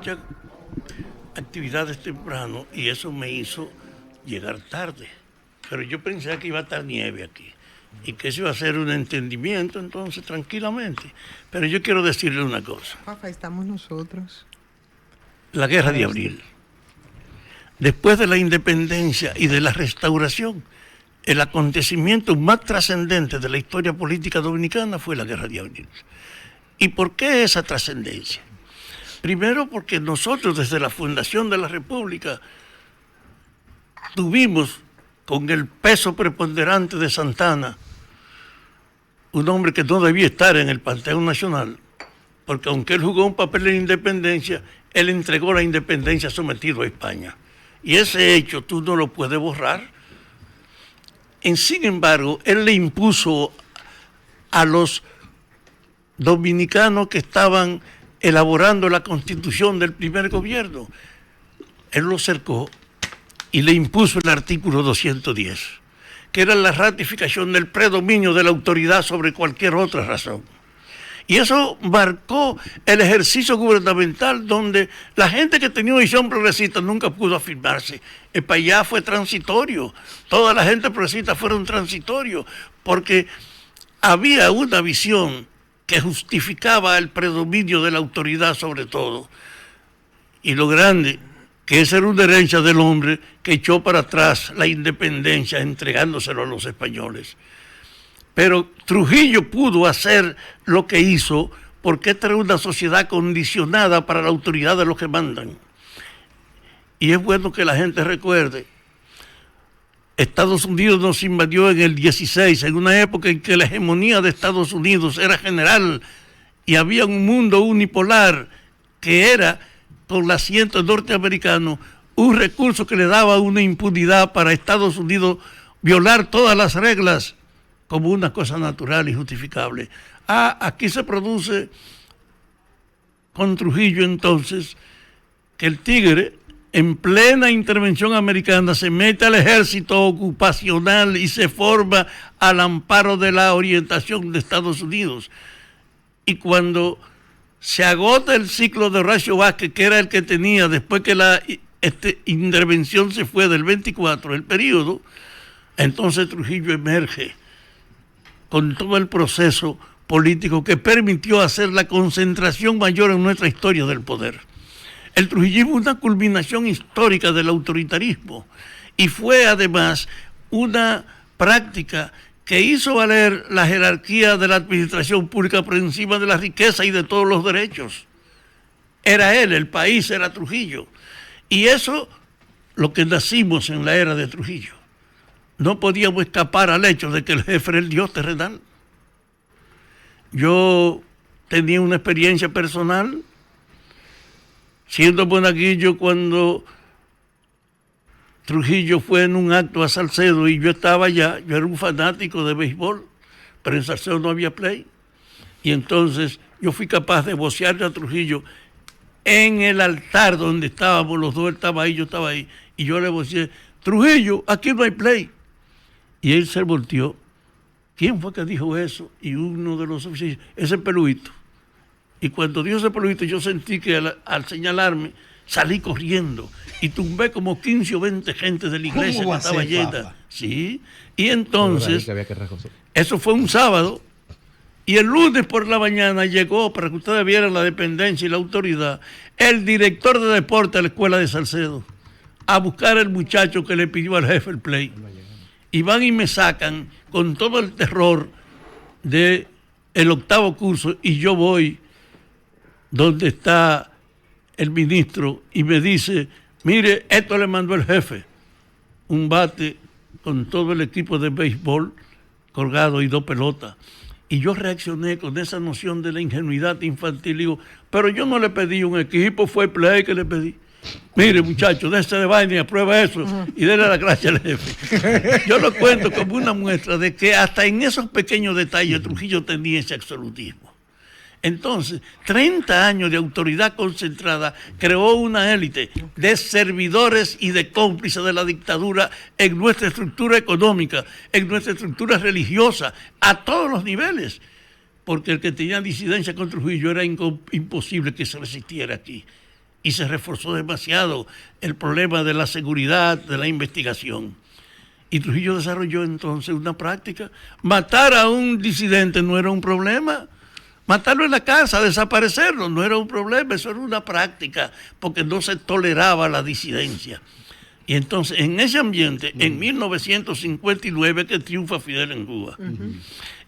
muchas actividades temprano y eso me hizo llegar tarde. Pero yo pensé que iba a estar nieve aquí y que eso iba a ser un entendimiento, entonces tranquilamente. Pero yo quiero decirle una cosa. Rafa, estamos nosotros. La guerra de abril. Después de la independencia y de la restauración, el acontecimiento más trascendente de la historia política dominicana fue la guerra de abril. ¿Y por qué esa trascendencia? Primero porque nosotros desde la fundación de la República tuvimos con el peso preponderante de Santana, un hombre que no debía estar en el Panteón Nacional, porque aunque él jugó un papel en la independencia, él entregó la independencia sometido a España. Y ese hecho tú no lo puedes borrar. Sin embargo, él le impuso a los dominicanos que estaban elaborando la constitución del primer gobierno, él lo cercó y le impuso el artículo 210, que era la ratificación del predominio de la autoridad sobre cualquier otra razón. Y eso marcó el ejercicio gubernamental donde la gente que tenía visión progresista nunca pudo afirmarse. Para allá fue transitorio. Toda la gente progresista fueron transitorios porque había una visión que justificaba el predominio de la autoridad sobre todo. Y lo grande, que esa era una herencia del hombre que echó para atrás la independencia entregándoselo a los españoles. Pero Trujillo pudo hacer lo que hizo porque esta era una sociedad condicionada para la autoridad de los que mandan. Y es bueno que la gente recuerde, Estados Unidos nos invadió en el 16, en una época en que la hegemonía de Estados Unidos era general y había un mundo unipolar que era, con el asiento norteamericano, un recurso que le daba una impunidad para Estados Unidos violar todas las reglas como una cosa natural y justificable. Aquí se produce con Trujillo entonces que el tigre en plena intervención americana se mete al ejército ocupacional y se forma al amparo de la orientación de Estados Unidos. Y cuando se agota el ciclo de Horacio Vázquez, que era el que tenía después que la intervención se fue del 24, el periodo, entonces Trujillo emerge con todo el proceso político que permitió hacer la concentración mayor en nuestra historia del poder. El trujillismo es una culminación histórica del autoritarismo y fue además una práctica que hizo valer la jerarquía de la administración pública por encima de la riqueza y de todos los derechos. Era él, el país era Trujillo. Y eso, lo que nacimos en la era de Trujillo. No podíamos escapar al hecho de que el jefe era el Dios terrenal. Yo tenía una experiencia personal siendo monaguillo cuando Trujillo fue en un acto a Salcedo y yo estaba allá. Yo era un fanático de béisbol, pero en Salcedo no había play. Y entonces yo fui capaz de vocearle a Trujillo en el altar donde estábamos los dos. Él estaba ahí, yo estaba ahí. Y yo le voceé: Trujillo, aquí no hay play. Y él se volteó. ¿Quién fue que dijo eso? Y uno de los oficiales: ese peluito. Y cuando dio ese peluito, yo sentí que al señalarme, salí corriendo y tumbé como 15 o 20 gente de la iglesia que estaba llena. Sí. Y entonces, eso fue un sábado, y el lunes por la mañana llegó, para que ustedes vieran la dependencia y la autoridad, el director de deporte de la escuela de Salcedo, a buscar al muchacho que le pidió al jefe el play. Y van y me sacan con todo el terror del octavo curso, y yo voy donde está el ministro y me dice: mire, esto le mandó el jefe, un bate con todo el equipo de béisbol colgado y 2 pelotas. Y yo reaccioné con esa noción de la ingenuidad infantil. Digo: pero yo no le pedí un equipo, fue play que le pedí. Mire, muchachos, déjese de vaina y aprueba eso y déle la gracia al jefe. Yo lo cuento como una muestra de que hasta en esos pequeños detalles Trujillo tenía ese absolutismo. Entonces, 30 años de autoridad concentrada creó una élite de servidores y de cómplices de la dictadura en nuestra estructura económica, en nuestra estructura religiosa, a todos los niveles. Porque el que tenía disidencia con Trujillo era imposible que se resistiera aquí. y se reforzó demasiado el problema de la seguridad, de la investigación. Y Trujillo desarrolló entonces una práctica. Matar a un disidente no era un problema. Matarlo en la casa, desaparecerlo, no era un problema, eso era una práctica, porque no se toleraba la disidencia. Y entonces, en ese ambiente, en 1959, que triunfa Fidel en Cuba.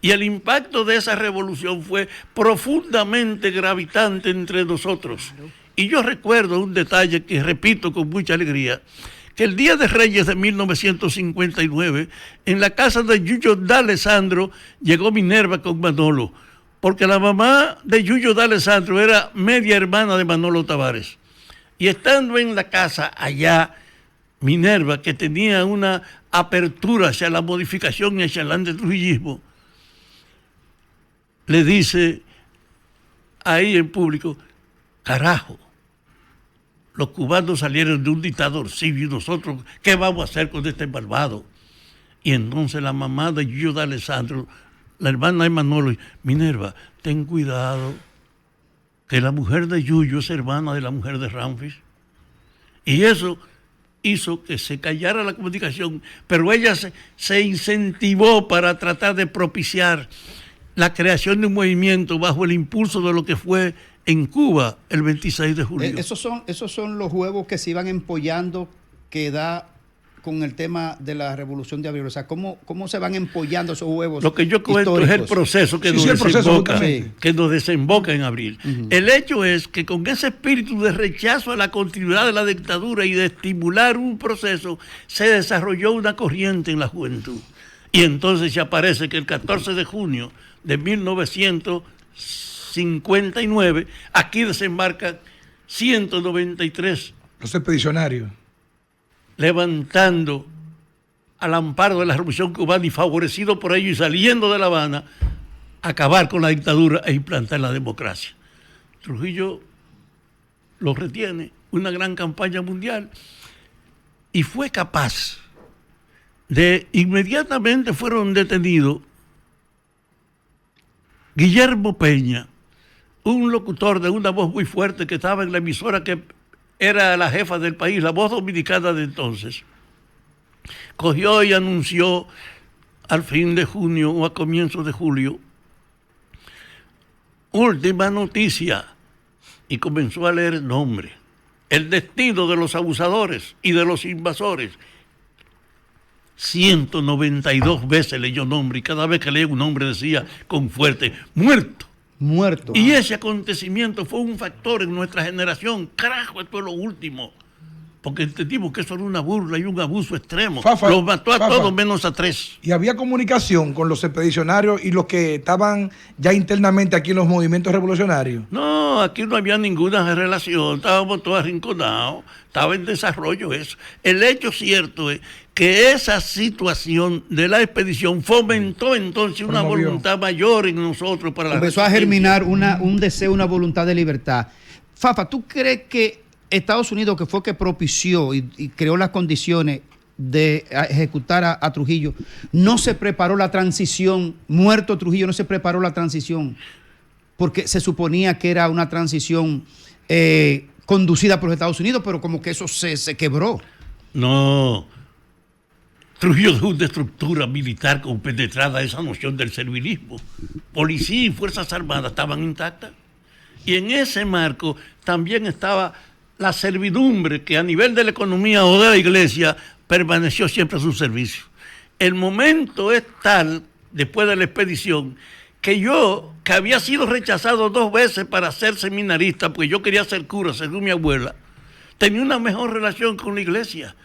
Y el impacto de esa revolución fue profundamente gravitante entre nosotros. Y yo recuerdo un detalle que repito con mucha alegría, que el Día de Reyes de 1959, en la casa de Yuyo D'Alessandro, llegó Minerva con Manolo, porque la mamá de Yuyo D'Alessandro era media hermana de Manolo Tavares. Y estando en la casa allá, Minerva, que tenía una apertura hacia la modificación y hacia el antitrujillismo, le dice ahí en público: carajo, los cubanos salieron de un dictador civil y nosotros, ¿qué vamos a hacer con este malvado? Y entonces la mamá de Yuyo D'Alessandro, la hermana de Manolo, Minerva, ten cuidado, que la mujer de Yuyo es hermana de la mujer de Ramfis. Y eso hizo que se callara la comunicación, pero ella se incentivó para tratar de propiciar la creación de un movimiento bajo el impulso de lo que fue en Cuba el 26 de julio. Esos son los huevos que se iban empollando, que da con el tema de la Revolución de Abril. O sea, ¿cómo se van empollando esos huevos? Lo que yo cuento históricos? es el proceso que, nos desemboca en abril. El hecho es que con ese espíritu de rechazo a la continuidad de la dictadura y de estimular un proceso, se desarrolló una corriente en la juventud. Y entonces se aparece que el 14 de junio de 1959, aquí desembarcan 193 los expedicionarios, levantando al amparo de la Revolución Cubana y favorecido por ello y saliendo de La Habana, acabar con la dictadura e implantar la democracia. Trujillo lo retiene, una gran campaña mundial, y fue capaz de, inmediatamente fueron detenidos Guillermo Peña, un locutor de una voz muy fuerte que estaba en la emisora que era la jefa del país, la Voz Dominicana de entonces, cogió y anunció al fin de junio o a comienzos de julio: última noticia, y comenzó a leer el nombre, el destino de los abusadores y de los invasores. 192 veces leyó nombre, y cada vez que leía un nombre decía con fuerte: muerto. Muerto. Y ese acontecimiento fue un factor en nuestra generación. Carajo, esto es lo último. Porque entendimos que eso era una burla y un abuso extremo. Los mató a todos menos a 3. Y había comunicación con los expedicionarios y los que estaban ya internamente aquí en los movimientos revolucionarios. No, aquí no había ninguna relación. Estábamos todos arrinconados. Estaba en desarrollo eso. El hecho cierto es que esa situación de la expedición fomentó entonces una voluntad mayor en nosotros para la empezó a germinar un deseo, una voluntad de libertad. Fafa, ¿tú crees que Estados Unidos, que fue que propició y creó las condiciones de ejecutar a Trujillo, no se preparó la transición? Muerto Trujillo, no se preparó la transición, porque se suponía que era una transición conducida por los Estados Unidos, pero como que eso se quebró. No. Trujillo dejó una estructura militar compenetrada, esa noción del servilismo. Policía y Fuerzas Armadas estaban intactas. Y en ese marco también estaba la servidumbre, que a nivel de la economía o de la iglesia permaneció siempre a su servicio. El momento es tal, después de la expedición, que yo, que había sido rechazado 2 veces para ser seminarista, porque yo quería ser cura, según mi abuela, tenía una mejor relación con la iglesia.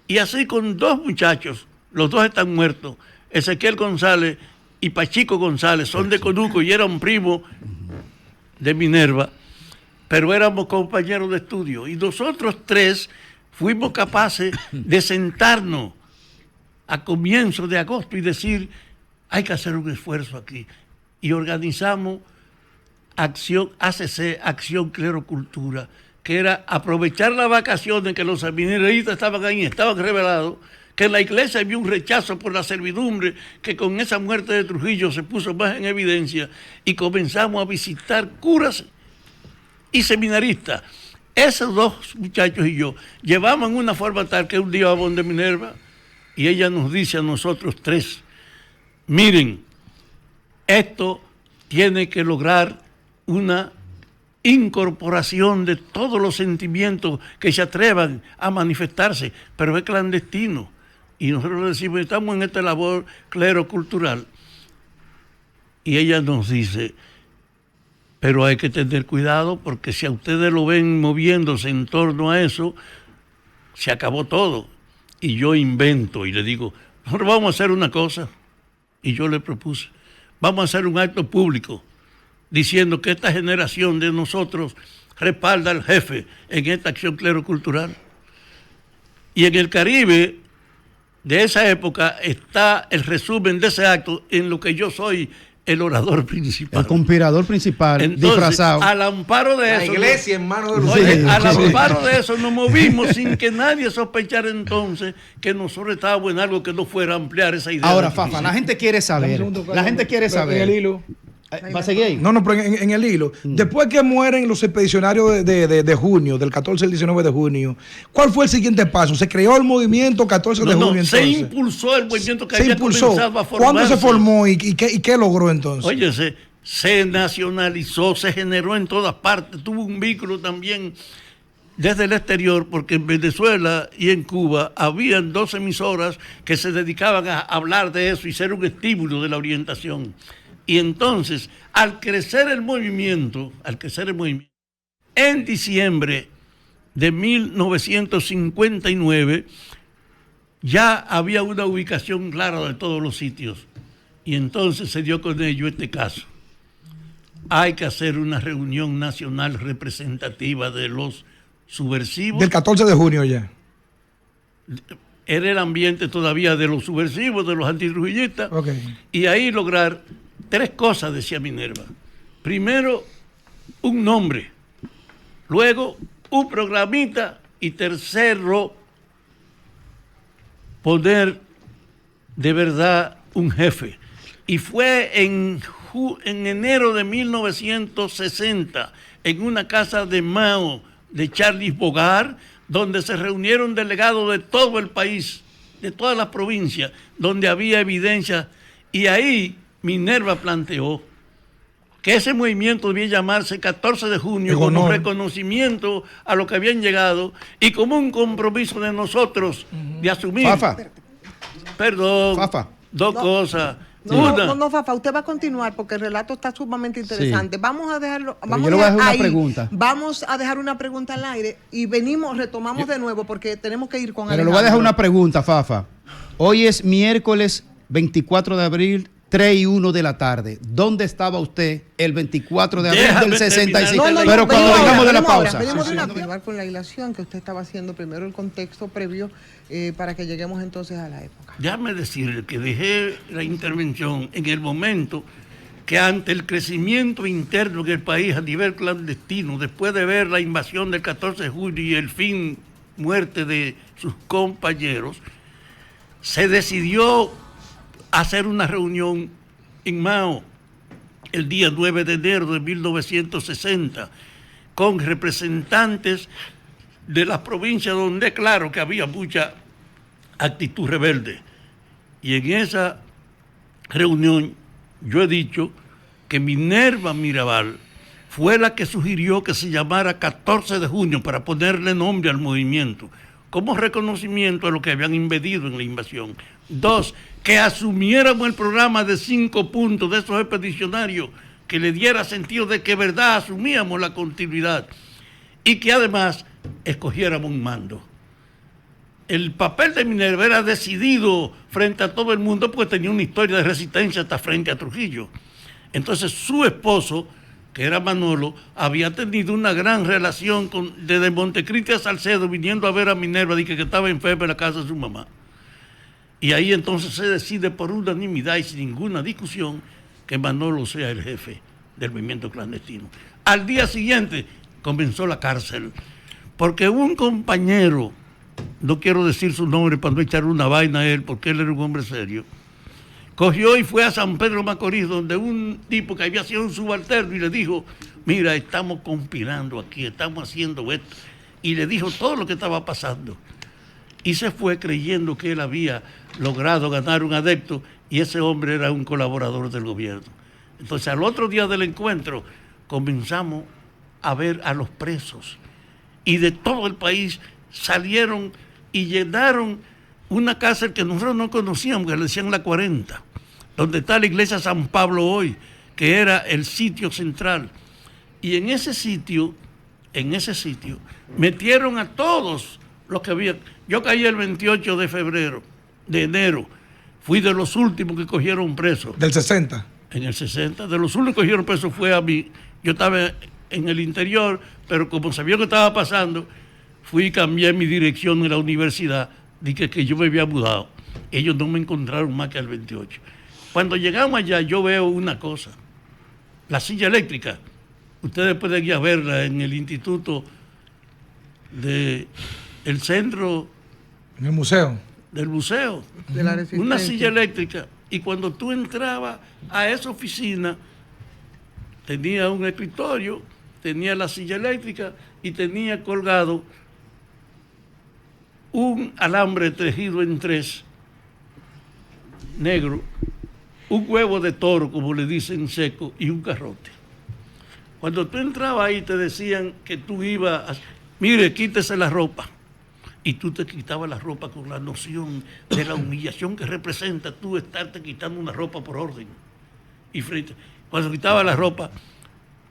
Y así con 2 muchachos, los 2 están muertos, Ezequiel González y Pachico González, son de Conuco y eran primos de Minerva, pero éramos compañeros de estudio. Y nosotros 3 fuimos capaces de sentarnos a comienzos de agosto y decir: hay que hacer un esfuerzo aquí. Y organizamos Acción ACC, Acción Clerocultura, que era aprovechar las vacaciones que los seminaristas estaban ahí, estaban revelados, que en la iglesia había un rechazo por la servidumbre, que con esa muerte de Trujillo se puso más en evidencia, y comenzamos a visitar curas y seminaristas. Esos dos muchachos y yo llevaban una forma tal que un día vamos donde Minerva y ella nos dice a nosotros tres, miren, esto tiene que lograr una incorporación de todos los sentimientos que se atrevan a manifestarse, pero es clandestino. Y nosotros le decimos, estamos en esta labor clero-cultural. Y ella nos dice, pero hay que tener cuidado porque si a ustedes lo ven moviéndose en torno a eso, se acabó todo. Y yo invento y le digo, nosotros vamos a hacer una cosa. Y yo le propuse, vamos a hacer un acto público diciendo que esta generación de nosotros respalda al jefe en esta acción clero-cultural. Y en el Caribe de esa época está el resumen de ese acto en lo que yo soy el orador principal. El conspirador principal, Entonces, disfrazado. al amparo de La eso... iglesia en manos de los Oye, Sí, al sí. amparo de eso nos movimos sin que nadie sospechara entonces que nosotros estábamos en algo que no fuera a ampliar esa idea. Ahora, de Fafa, la gente quiere saber. La gente quiere En el saber. hilo. ¿Va a seguir ahí? No, pero en el hilo. Después que mueren los expedicionarios de junio, del 14 al 19 de junio, ¿cuál fue el siguiente paso? ¿Se creó el movimiento 14 de junio se entonces? impulsó el movimiento que Se había impulsó. comenzado a formarse. ¿Cuándo se formó y qué logró entonces? Oye, se nacionalizó, se generó en todas partes, tuvo un vínculo también desde el exterior, porque en Venezuela y en Cuba habían 2 emisoras que se dedicaban a hablar de eso y ser un estímulo de la orientación. Y entonces, al crecer el movimiento, en diciembre de 1959, ya había una ubicación clara de todos los sitios. Y entonces se dio con ello este caso. Hay que hacer una reunión nacional representativa de los subversivos. Del 14 de junio ya. Era el ambiente todavía de los subversivos, de los antitrujillistas. Ok. Y ahí lograr 3 cosas, decía Minerva. Primero, un nombre. Luego, un programita. Y tercero, poner de verdad un jefe. Y fue en enero de 1960, en una casa de Mao, de Charles Bogart, donde se reunieron delegados de todo el país, de todas las provincias, donde había evidencia. Y ahí Minerva planteó que ese movimiento debía llamarse 14 de junio como reconocimiento a lo que habían llegado y como un compromiso de nosotros de asumir. Fafa. Perdón. Fafa. Dos cosas. No, Fafa, usted va a continuar porque el relato está sumamente interesante. Sí. Vamos a dejarlo. Pero yo le voy a dejar una pregunta. Vamos a dejar una pregunta al aire y retomamos de nuevo porque tenemos que ir con Pero le voy a dejar una pregunta, Fafa. Hoy es miércoles 24 de abril, 3 y 1 de la tarde. ¿Dónde estaba usted el 24 de abril Déjame del 65? terminar. Pero cuando vengamos de la pausa. Venimos de activar con la ilación que usted estaba haciendo primero el contexto previo para que lleguemos entonces a la época. Déjame decirle que dejé la intervención en el momento que ante el crecimiento interno del país a nivel clandestino, después de ver la invasión del 14 de julio y el fin, muerte de sus compañeros, se decidió hacer una reunión en Mao el día 9 de enero de 1960 con representantes de las provincias donde claro que había mucha actitud rebelde. Y en esa reunión yo he dicho que Minerva Mirabal fue la que sugirió que se llamara 14 de junio para ponerle nombre al movimiento, como reconocimiento a lo que habían invadido en la invasión. 2, que asumiéramos el programa de 5 puntos de esos expedicionarios, que le diera sentido de que verdad asumíamos la continuidad y que además escogiéramos un mando. El papel de Minerva era decidido frente a todo el mundo porque tenía una historia de resistencia hasta frente a Trujillo. Entonces su esposo, que era Manolo, había tenido una gran relación desde Montecristi a Salcedo, viniendo a ver a Minerva, dije que estaba enferma en la casa de su mamá. Y ahí entonces se decide por unanimidad y sin ninguna discusión que Manolo sea el jefe del movimiento clandestino. Al día siguiente comenzó la cárcel, porque un compañero, no quiero decir su nombre para no echarle una vaina a él, porque él era un hombre serio, cogió y fue a San Pedro Macorís, donde un tipo que había sido un subalterno y le dijo, mira, estamos conspirando aquí, estamos haciendo esto. Y le dijo todo lo que estaba pasando. Y se fue creyendo que él había logrado ganar un adepto y ese hombre era un colaborador del gobierno. Entonces, al otro día del encuentro, comenzamos a ver a los presos. Y de todo el país salieron y llenaron una cárcel que nosotros no conocíamos, que le decían la 40, donde está la iglesia San Pablo hoy, que era el sitio central. Y en ese sitio, metieron a todos los que había. Yo caí el 28 de enero, fui de los últimos que cogieron presos. Del 60. En el 60, de los únicos que cogieron presos fue a mí. Yo estaba en el interior, pero como sabía que estaba pasando, fui y cambié mi dirección en la universidad, dije que yo me había mudado. Ellos no me encontraron más que al 28. Cuando llegamos allá, yo veo una cosa, la silla eléctrica. Ustedes pueden ir a verla en el instituto del centro. En el museo. Del museo. De la Resistencia. Una silla eléctrica. Y cuando tú entrabas a esa oficina, tenía un escritorio, tenía la silla eléctrica y tenía colgado un alambre tejido en tres, negro, un huevo de toro, como le dicen, seco, y un garrote. Cuando tú entrabas ahí te decían que tú ibas a... Mire, quítese la ropa. Y tú te quitabas la ropa con la noción de la humillación que representa tú estarte quitando una ropa por orden. Y cuando quitabas la ropa,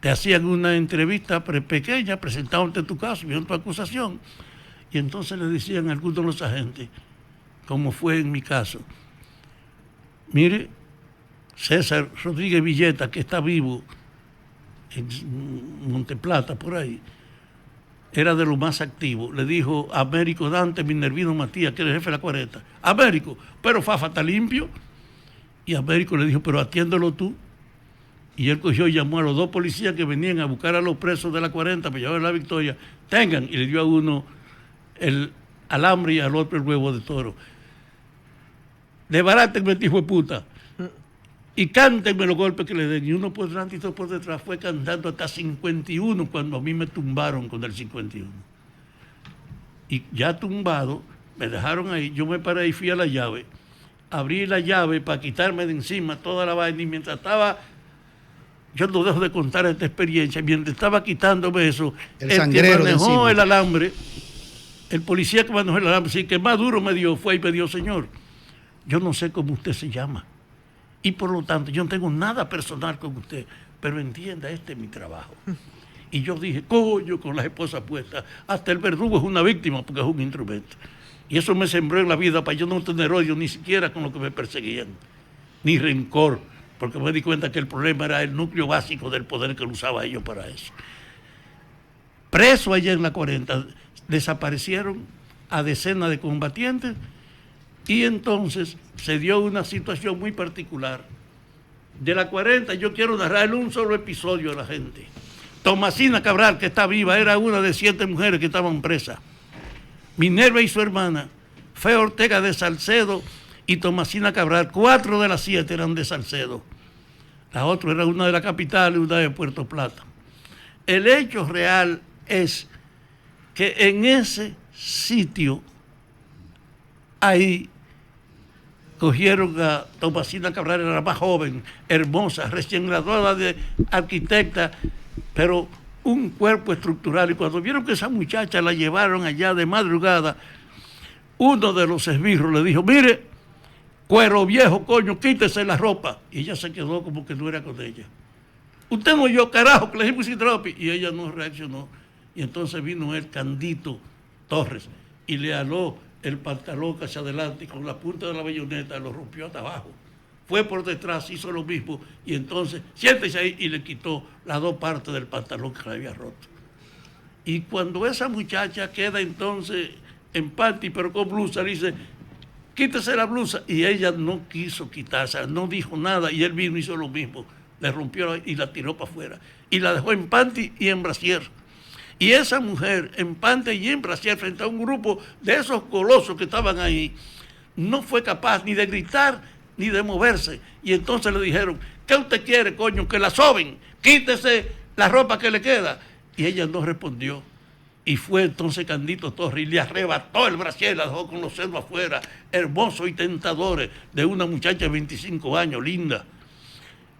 te hacían una entrevista pequeña, presentándote tu caso, viendo tu acusación. Y entonces le decían a algunos de los agentes, como fue en mi caso, mire, César Rodríguez Villeta, que está vivo en Monteplata, por ahí, era de lo más activo. Le dijo a Américo Dante Minervino Matías, que era el jefe de la 40, Américo, pero Fafa está limpio. Y Américo le dijo, pero atiéndelo tú. Y él cogió y llamó a los dos policías que venían a buscar a los presos de la 40 para llevar la Victoria. Tengan, y le dio a uno el alambre y al otro el huevo de toro. Desbarátenme, hijo de puta. Y cántenme los golpes que le den. Y uno por delante y otro por detrás. Fue cantando hasta 51 cuando a mí me tumbaron con el 51. Y ya tumbado, me dejaron ahí. Yo me paré y fui a la llave. Abrí la llave para quitarme de encima toda la vaina. Y mientras estaba... Yo no dejo de contar esta experiencia. Mientras estaba quitándome eso, el que manejó el alambre, el policía que manejó el alambre, sí, que más duro me dio fue y me dijo, señor, yo no sé cómo usted se llama. Y por lo tanto, yo no tengo nada personal con usted, pero entienda, este es mi trabajo. Y yo dije, coño, con las esposas puestas, hasta el verdugo es una víctima porque es un instrumento. Y eso me sembró en la vida para yo no tener odio ni siquiera con los que me perseguían, ni rencor, porque me di cuenta que el problema era el núcleo básico del poder que lo usaba ellos para eso. Preso allá en la 40, desaparecieron a decenas de combatientes. Y entonces se dio una situación muy particular. De la 40 yo quiero narrar un solo episodio a la gente. Tomasina Cabral, que está viva, era una de 7 mujeres que estaban presas. Minerva y su hermana, Fe Ortega de Salcedo y Tomasina Cabral, 4 de las 7 eran de Salcedo. La otra era una de la capital y una de Puerto Plata. El hecho real es que en ese sitio, ahí cogieron a Tomasina Cabral, era la más joven, hermosa, recién graduada de arquitecta, pero un cuerpo estructural. Y cuando vieron que esa muchacha la llevaron allá de madrugada, uno de los esbirros le dijo, mire, cuero viejo, coño, quítese la ropa. Y ella se quedó como que no era con ella. Usted no oyó, carajo, que le dijimos sin tropi. Y ella no reaccionó. Y entonces vino el Candito Torres y le aló el pantalón hacia adelante y con la punta de la bayoneta lo rompió hasta abajo. Fue por detrás, hizo lo mismo y entonces siéntese ahí y le quitó las 2 partes del pantalón que le había roto. Y cuando esa muchacha queda entonces en panty pero con blusa, le dice, quítese la blusa. Y ella no quiso quitarse, no dijo nada y él vino y hizo lo mismo. Le rompió y la tiró para afuera. Y la dejó en panty y en brasier. Y esa mujer, en panty y en brasier, frente a un grupo de esos colosos que estaban ahí, no fue capaz ni de gritar ni de moverse. Y entonces le dijeron, ¿qué usted quiere, coño? Que la soben, quítese la ropa que le queda. Y ella no respondió. Y fue entonces Candito Torres y le arrebató el brasier, la dejó con los senos afuera, hermosos y tentadores, de una muchacha de 25 años, linda.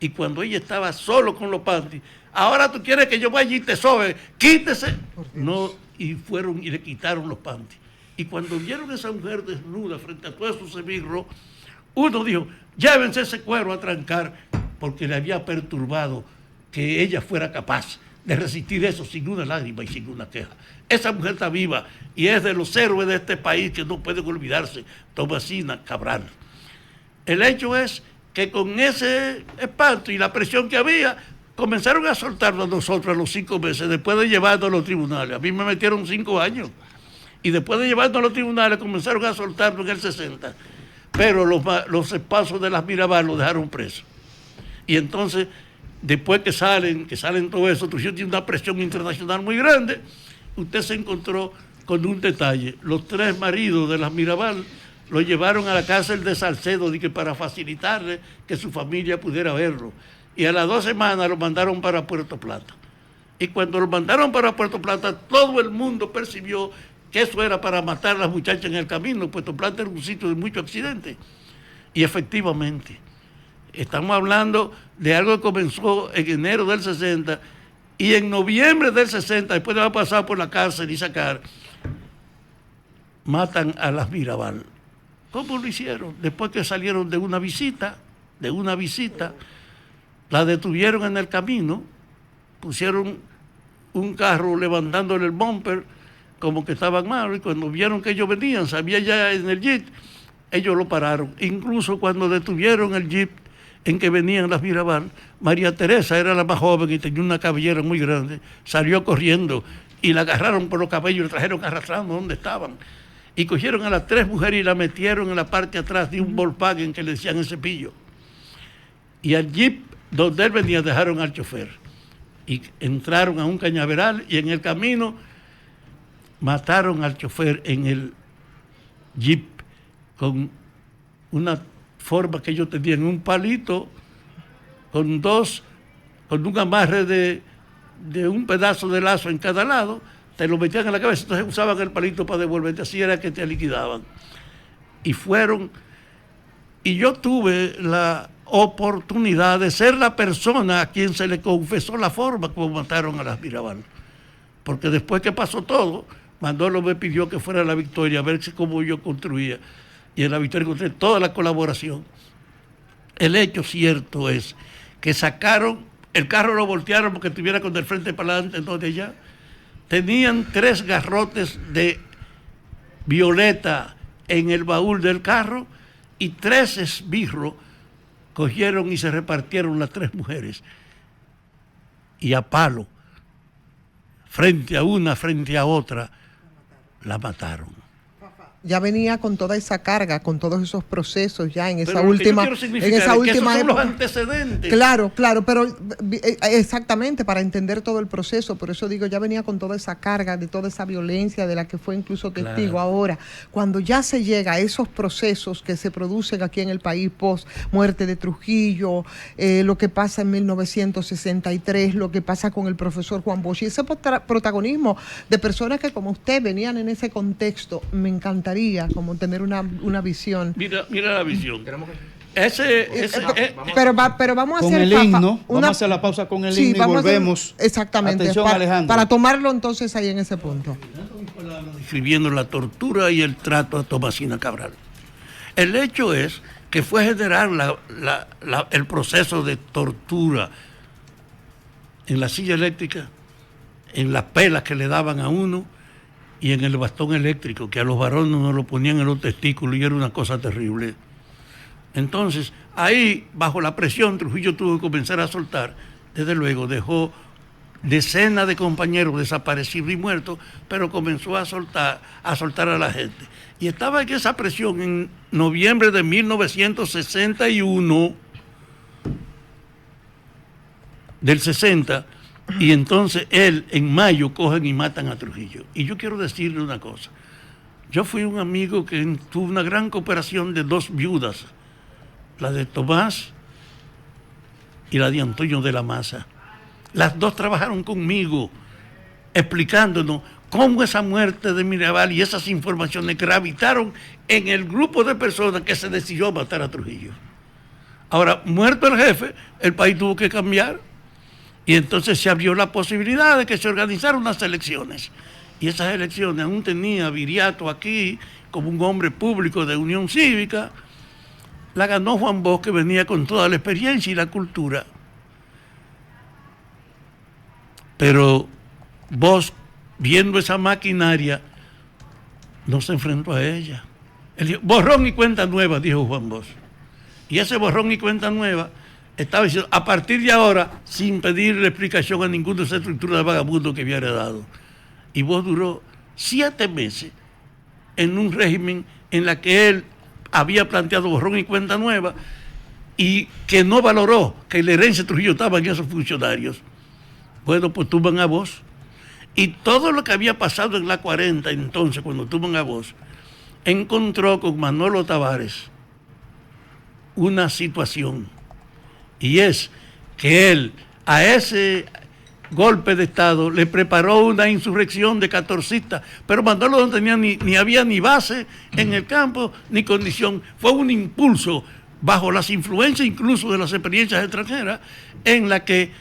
Y cuando ella estaba solo con los panties, ahora tú quieres que yo vaya y te sobe, quítese. No, y fueron y le quitaron los panties. Y cuando vieron a esa mujer desnuda frente a todos esos esbirros, uno dijo, llévense ese cuero a trancar, porque le había perturbado que ella fuera capaz de resistir eso sin una lágrima y sin una queja. Esa mujer está viva y es de los héroes de este país que no pueden olvidarse, Tomasina Cabral. El hecho es que con ese espanto y la presión que había, comenzaron a soltarnos a nosotros a los 5 meses, después de llevarnos a los tribunales. A mí me metieron 5 años. Y después de llevarnos a los tribunales, comenzaron a soltarnos en el 60. Pero los espacios de las Mirabal los dejaron presos. Y entonces, después que salen todo eso, Trujillo tiene una presión internacional muy grande. Usted se encontró con un detalle. Los 3 maridos de las Mirabal lo llevaron a la cárcel de Salcedo para facilitarle que su familia pudiera verlo. Y a las 2 semanas lo mandaron para Puerto Plata. Y cuando lo mandaron para Puerto Plata, todo el mundo percibió que eso era para matar a las muchachas en el camino. Puerto Plata era un sitio de mucho accidente. Y efectivamente, estamos hablando de algo que comenzó en enero del 60 y en noviembre del 60, después de haber pasado por la cárcel y sacar, matan a las Mirabal. ¿Cómo lo hicieron? Después que salieron de una visita, la detuvieron en el camino, pusieron un carro levantándole el bumper como que estaban malos, y cuando vieron que ellos venían, sabía ya en el jeep, ellos lo pararon. Incluso cuando detuvieron el jeep en que venían las Mirabal, María Teresa era la más joven y tenía una cabellera muy grande, salió corriendo y la agarraron por los cabellos y la trajeron arrastrando donde estaban. Y cogieron a las 3 mujeres y la metieron en la parte de atrás de un Volkswagen que le decían el Cepillo. Y al jeep donde él venía dejaron al chofer. Y entraron a un cañaveral y en el camino mataron al chofer en el jeep con una forma que ellos tenían, un palito con un amarre de un pedazo de lazo en cada lado, te lo metían en la cabeza, entonces usaban el palito para devolverte, así era que te liquidaban. Y fueron, y yo tuve la oportunidad de ser la persona a quien se le confesó la forma como mataron a las Mirabal. Porque después que pasó todo, Manolo me pidió que fuera a La Victoria a ver cómo yo construía. Y en La Victoria encontré toda la colaboración. El hecho cierto es que sacaron, el carro lo voltearon porque estuviera con el frente para adelante, no de allá. Tenían 3 garrotes de violeta en el baúl del carro y 3 esbirros cogieron y se repartieron las 3 mujeres. Y a palo, frente a una, frente a otra, la mataron. Ya venía con toda esa carga, con todos esos procesos ya en esa Pero última, en esa que esos son época. los antecedentes. Claro, pero exactamente para entender todo el proceso, por eso digo, ya venía con toda esa carga, de toda esa violencia de la que fue incluso testigo. Claro. Ahora, cuando ya se llega a esos procesos que se producen aquí en el país post muerte de Trujillo, lo que pasa en 1963, lo que pasa con el profesor Juan Bosch, y ese protagonismo de personas que como usted venían en ese contexto, me encantaría como tener una visión. Mira la visión. Pero vamos a con hacer el Fafa, himno, vamos a hacer la pausa con el himno y volvemos. Exactamente. Atención, Alejandro. Para tomarlo entonces ahí en ese punto. Describiendo la tortura y el trato a Tomasina Cabral. El hecho es que fue generar el proceso de tortura en la silla eléctrica, en las pelas que le daban a uno y en el bastón eléctrico, que a los varones nos lo ponían en los testículos y era una cosa terrible. Entonces, ahí, bajo la presión, Trujillo tuvo que comenzar a soltar. Desde luego, dejó decenas de compañeros desaparecidos y muertos, pero comenzó a soltar a la gente. Y estaba en esa presión en noviembre de 1961, del 60, y entonces él, en mayo, cogen y matan a Trujillo. Y yo quiero decirle una cosa. Yo fui un amigo que tuvo una gran cooperación de 2 viudas, la de Tomás y la de Antonio de la Maza. Las dos trabajaron conmigo, explicándonos cómo esa muerte de Mirabal y esas informaciones gravitaron en el grupo de personas que se decidió a matar a Trujillo. Ahora, muerto el jefe, el país tuvo que cambiar y entonces se abrió la posibilidad de que se organizaran unas elecciones. Y esas elecciones aún tenía Viriato aquí como un hombre público de Unión Cívica. La ganó Juan Bosch, que venía con toda la experiencia y la cultura. Pero Bosch, viendo esa maquinaria, no se enfrentó a ella. Él dijo, borrón y cuenta nueva, dijo Juan Bosch. Y ese borrón y cuenta nueva estaba diciendo, a partir de ahora, sin pedirle explicación a ninguna de esas estructuras de vagabundo que había heredado. Y Bosch duró 7 meses en un régimen en la que él había planteado borrón y cuenta nueva y que no valoró que la herencia de Trujillo estaba en esos funcionarios. Bueno, pues tuman a Bosch. Y todo lo que había pasado en la 40 entonces, cuando tuman a Bosch, encontró con Manolo Tavares una situación. Y es que él a ese golpe de Estado le preparó una insurrección de catorcistas, pero Manolo no tenía ni había ni base en el campo, ni condición. Fue un impulso bajo las influencias incluso de las experiencias extranjeras, en la que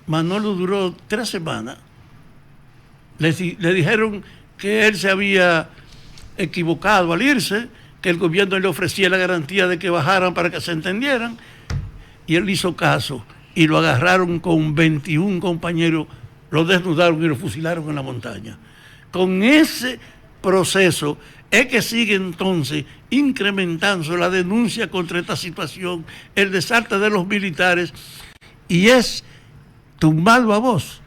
Manolo duró 3 semanas. Le dijeron que él se había equivocado al irse, que el gobierno le ofrecía la garantía de que bajaran para que se entendieran, y él hizo caso y lo agarraron con 21 compañeros, lo desnudaron y lo fusilaron en la montaña. Con ese proceso es que sigue entonces incrementándose la denuncia contra esta situación, el desarte de los militares, y es tumbado a Bosch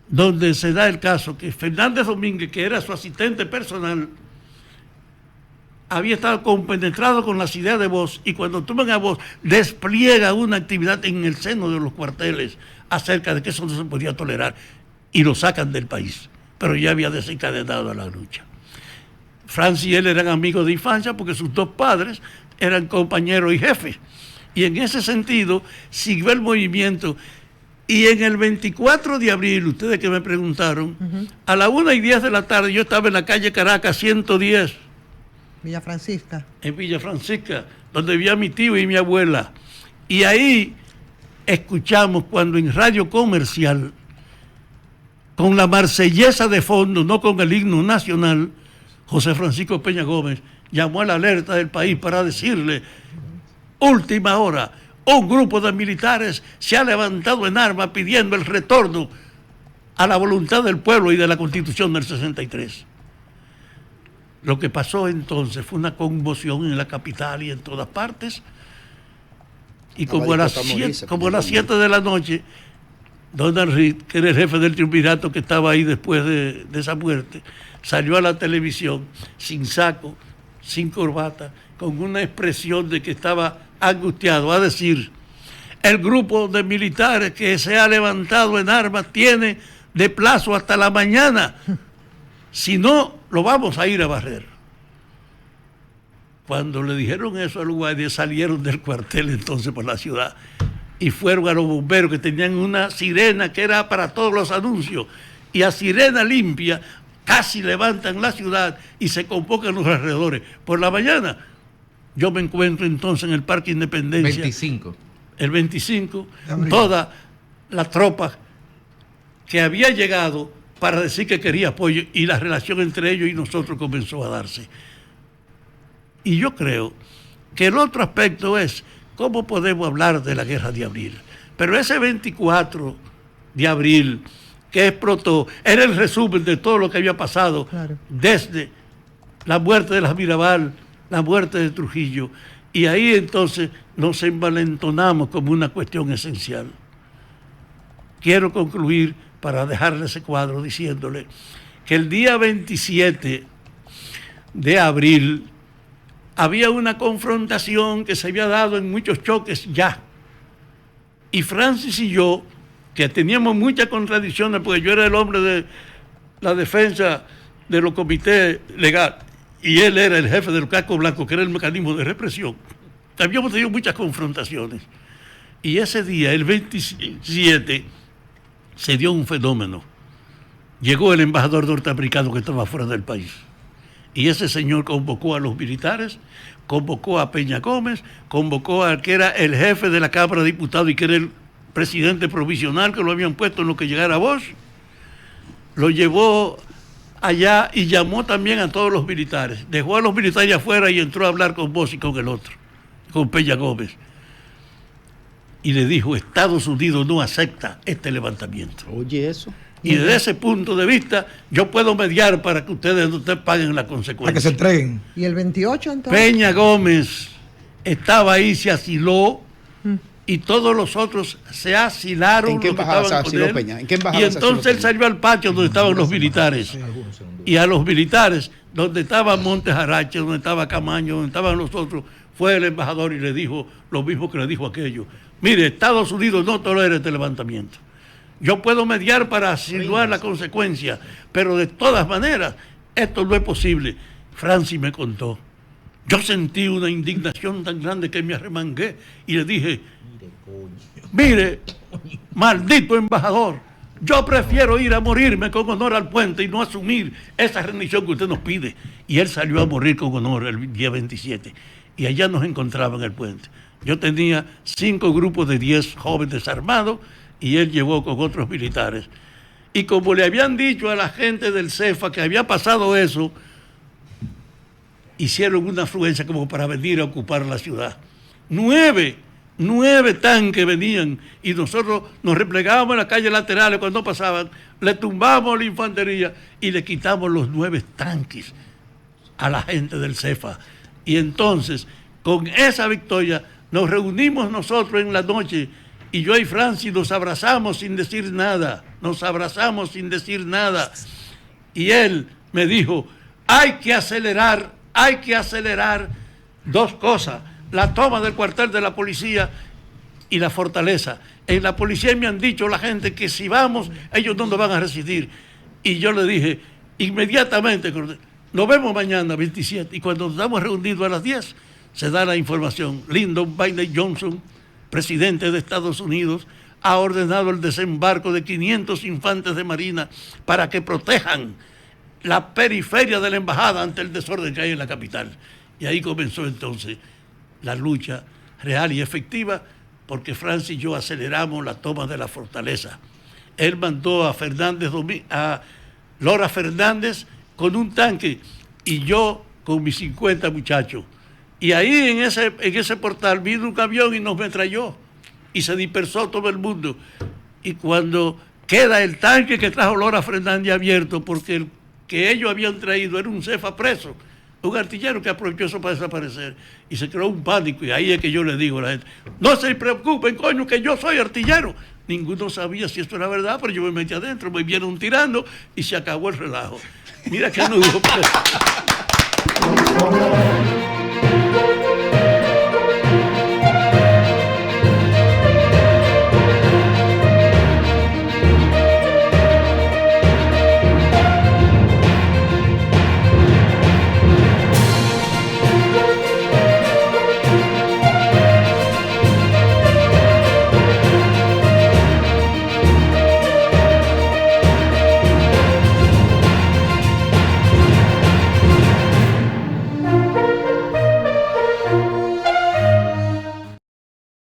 donde se da el caso que Fernández Domínguez, que era su asistente personal, había estado compenetrado con las ideas de Bosch, y cuando toman a Bosch despliega una actividad en el seno de los cuarteles acerca de que eso no se podía tolerar y lo sacan del país, pero ya había desencadenado la lucha. Franz y él eran amigos de infancia porque sus 2 padres eran compañeros y jefes, y en ese sentido siguió el movimiento. Y en el 24 de abril, ustedes que me preguntaron, a las 1:10 de la tarde yo estaba en la calle Caracas 110, Villa Francisca. En Villa Francisca, donde vivía mi tío y mi abuela. Y ahí escuchamos cuando en Radio Comercial, con la marsellesa de fondo, no con el himno nacional, José Francisco Peña Gómez llamó a la alerta del país para decirle, última hora, un grupo de militares se ha levantado en armas pidiendo el retorno a la voluntad del pueblo y de la Constitución del 63. Lo que pasó entonces fue una conmoción en la capital y en todas partes. Y como a las 7 de la noche, Donald Reed, que era el jefe del triunvirato que estaba ahí después de esa muerte, salió a la televisión sin saco, sin corbata, con una expresión de que estaba angustiado, a decir, el grupo de militares que se ha levantado en armas tiene de plazo hasta la mañana. Si no, lo vamos a ir a barrer. Cuando le dijeron eso a los guardias, salieron del cuartel entonces por la ciudad y fueron a los bomberos, que tenían una sirena que era para todos los anuncios, y a sirena limpia casi levantan la ciudad y se convocan los alrededores. Por la mañana yo me encuentro entonces en el Parque Independencia. 25. El 25, toda la tropa que había llegado para decir que quería apoyo, y la relación entre ellos y nosotros comenzó a darse. Y yo creo que el otro aspecto es cómo podemos hablar de la Guerra de Abril. Pero ese 24 de abril que explotó era el resumen de todo lo que había pasado, claro, desde la muerte de las Mirabal, la muerte de Trujillo, y ahí entonces nos envalentonamos como una cuestión esencial. Quiero concluir para dejarle ese cuadro diciéndole que el día 27 de abril había una confrontación que se había dado en muchos choques ya. Y Francis y yo, que teníamos muchas contradicciones, porque yo era el hombre de la defensa de los comités legales y él era el jefe del casco blanco, que era el mecanismo de represión, habíamos tenido muchas confrontaciones. Y ese día, el 27, se dio un fenómeno. Llegó el embajador norteamericano que estaba fuera del país. Y ese señor convocó a los militares, convocó a Peña Gómez, convocó al que era el jefe de la Cámara de Diputados y que era el presidente provisional que lo habían puesto en lo que llegara Bosch. Lo llevó allá y llamó también a todos los militares. Dejó a los militares afuera y entró a hablar con Bosch y con el otro, con Peña Gómez. Y le dijo, Estados Unidos no acepta este levantamiento. Oye, eso. Y desde ese punto de vista, yo puedo mediar para que ustedes paguen la consecuencia. Para que se entreguen. ¿Y el 28 entonces? Peña Gómez estaba ahí, se asiló, y todos los otros se asilaron. ¿En qué los que embajada estaban se con asiló él. Peña? ¿En qué embajada Y se asiló entonces él Peña? salió al patio donde estaban los militares. Y a los militares, donde estaba Montes Arache, donde estaba Camaño, donde estaban los otros, fue el embajador y le dijo lo mismo que le dijo aquello. Mire, Estados Unidos no tolera este levantamiento. Yo puedo mediar para atenuar la consecuencia, pero de todas maneras, esto no es posible. Francis me contó. Yo sentí una indignación tan grande que me arremangué y le dije, mire, maldito embajador, yo prefiero ir a morirme con honor al puente y no asumir esa rendición que usted nos pide. Y él salió a morir con honor el día 27. Y allá nos encontraba en el puente. Yo tenía 5 grupos de 10 jóvenes armados y él llegó con otros militares. Y como le habían dicho a la gente del CEFA que había pasado eso, hicieron una afluencia como para venir a ocupar la ciudad. 9 tanques venían y nosotros nos replegábamos en las calles laterales cuando pasaban, le tumbamos la infantería y le quitamos los 9 tanques a la gente del CEFA. Y entonces, con esa victoria, nos reunimos nosotros en la noche y yo y Francis nos abrazamos sin decir nada, Y él me dijo, hay que acelerar 2 cosas, la toma del cuartel de la policía y la fortaleza. En la policía me han dicho la gente que si vamos, ellos no nos van a resistir. Y yo le dije, inmediatamente, nos vemos mañana 27. Y cuando nos estamos reunidos a las 10, se da la información. Lyndon Bailey Johnson, presidente de Estados Unidos, ha ordenado el desembarco de 500 infantes de marina para que protejan la periferia de la embajada ante el desorden que hay en la capital. Y ahí comenzó entonces la lucha real y efectiva, porque Francis y yo aceleramos la toma de la fortaleza. Él mandó a Lora Fernández con un tanque y yo con mis 50 muchachos. Y ahí en ese portal vino un avión y nos metralló y se dispersó todo el mundo. Y cuando queda el tanque que trajo Lora Fernández abierto, porque el que ellos habían traído era un CEFA preso, un artillero que aprovechó eso para desaparecer, y se creó un pánico. Y ahí es que yo le digo a la gente, no se preocupen, coño, que yo soy artillero. Ninguno sabía si esto era verdad, pero yo me metí adentro, me vieron tirando y se acabó el relajo. Mira que no hubo.